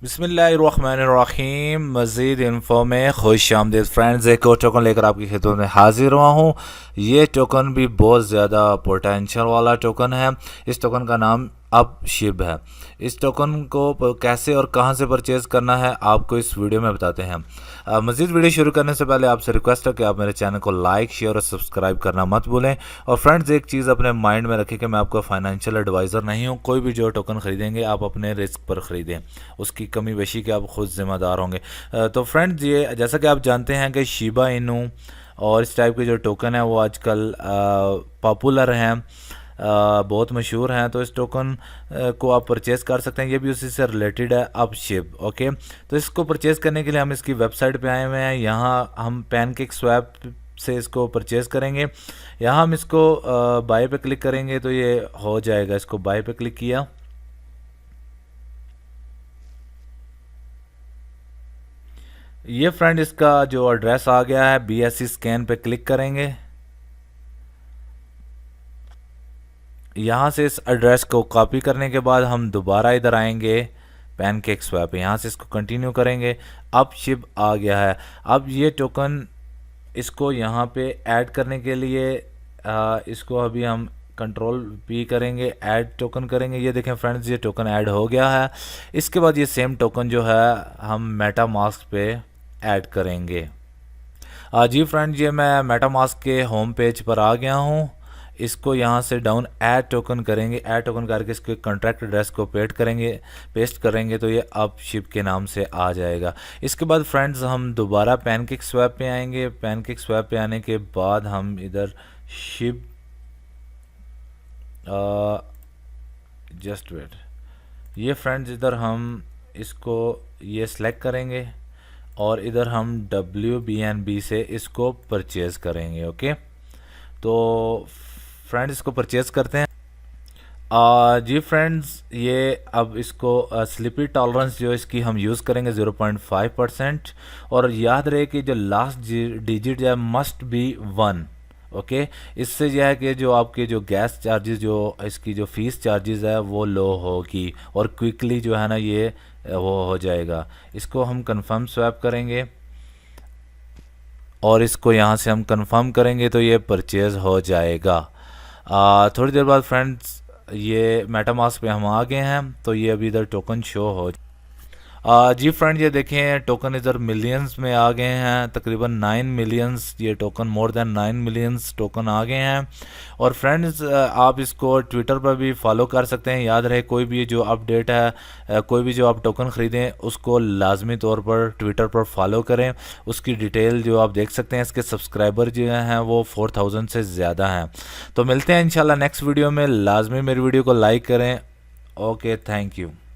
बिस्मिल्लाहिर्रहमानिर्रहीम। मज़ीद इन्फो में खुश आमदीद फ्रेंड्स। एक और टोकन लेकर आपकी खिदमत में हाजिर हुआ हूँ। ये टोकन भी बहुत ज़्यादा पोटेंशियल वाला टोकन है। इस टोकन का नाम अपशिप है। इस टोकन को कैसे और कहां से परचेज़ करना है आपको इस वीडियो में बताते हैं। मज़ीद वीडियो शुरू करने से पहले आपसे रिक्वेस्ट है कि आप मेरे चैनल को लाइक शेयर और सब्सक्राइब करना मत भूलें। और फ्रेंड्स, एक चीज़ अपने माइंड में रखें कि मैं आपका फाइनेंशियल एडवाइज़र नहीं हूं। कोई भी जो टोकन ख़रीदेंगे आप अपने रिस्क पर ख़रीदें, उसकी कमी बेशी के आप खुद ज़िम्मेदार होंगे। तो फ्रेंड्स, ये जैसा कि आप जानते हैं कि शिबा इनू और इस टाइप के जो टोकन है वो आजकल पॉपुलर हैं, बहुत मशहूर हैं। तो इस टोकन को आप परचेज़ कर सकते हैं। ये भी उसी से रिलेटेड है, अपशिप। ओके, तो इसको परचेज़ करने के लिए हम इसकी वेबसाइट पे आए हुए हैं। यहाँ हम पैनकेक स्वैप से इसको परचेज़ करेंगे। यहाँ हम इसको बाय पे क्लिक करेंगे तो ये हो जाएगा। इसको बाय पे क्लिक किया, ये फ्रेंड इसका जो एड्रेस आ गया है। BSC स्कैन पे क्लिक करेंगे। यहाँ से इस एड्रेस को कॉपी करने के बाद हम दोबारा इधर आएंगे पैनकेक स्वैप, यहाँ से इसको कंटिन्यू करेंगे। अब शिप आ गया है। अब ये टोकन इसको यहाँ पे ऐड करने के लिए इसको अभी हम Ctrl+P करेंगे, ऐड टोकन करेंगे। ये देखें फ्रेंड्स, ये टोकन ऐड हो गया है। इसके बाद ये सेम टोकन जो है हम मेटामास्क पे ऐड करेंगे। जी फ्रेंड, ये मैं मेटामास्क के होम पेज पर आ गया हूँ। इसको यहाँ से डाउन ऐड टोकन करेंगे। ऐड टोकन करके इसके कॉन्ट्रैक्ट एड्रेस को पेस्ट करेंगे तो ये अब शिप के नाम से आ जाएगा। इसके बाद फ्रेंड्स हम दोबारा पैनकेक स्वैप पे आएंगे। पैनकेक स्वैप पे आने के बाद हम इधर शिप जस्ट वेट, ये फ्रेंड्स इधर हम इसको ये सिलेक्ट करेंगे और इधर हम WBNB से इसको परचेज़ करेंगे। ओके, तो फ्रेंड्स इसको परचेज़ करते हैं। जी फ्रेंड्स, ये अब इसको स्लिपी टॉलरेंस जो इसकी हम यूज़ करेंगे 0.5%। और याद रहे कि जो लास्ट डिजिट है मस्ट बी 1। ओके, इससे यह है कि जो आपके जो गैस चार्जेस, जो इसकी जो फीस चार्जेस है वो लो होगी और क्विकली जो है ना ये वो हो जाएगा। इसको हम कंफर्म स्वैप करेंगे और इसको यहाँ से हम कंफर्म करेंगे तो ये परचेज़ हो जाएगा। थोड़ी देर बाद फ्रेंड्स ये मेटामास्क पे हम आ गए हैं तो ये अभी इधर टोकन शो हो। जी फ्रेंड, ये देखें टोकन इधर मिलियंस में आ गए हैं। तकरीबन 9 मिलियंस ये token, more than 9 millions token आ गए हैं। और फ्रेंड्स, आप इसको ट्विटर पर भी फॉलो कर सकते हैं। याद रहे, कोई भी जो अपडेट है, कोई भी जो आप टोकन ख़रीदें उसको लाजमी तौर पर ट्विटर पर फॉलो करें। उसकी डिटेल जो आप देख सकते हैं, इसके सब्सक्राइबर जो हैं वो 4000 से ज़्यादा हैं। तो मिलते हैं इंशाल्लाह नेक्स्ट वीडियो में। लाजमी मेरी वीडियो को लाइक करें। Okay, thank you.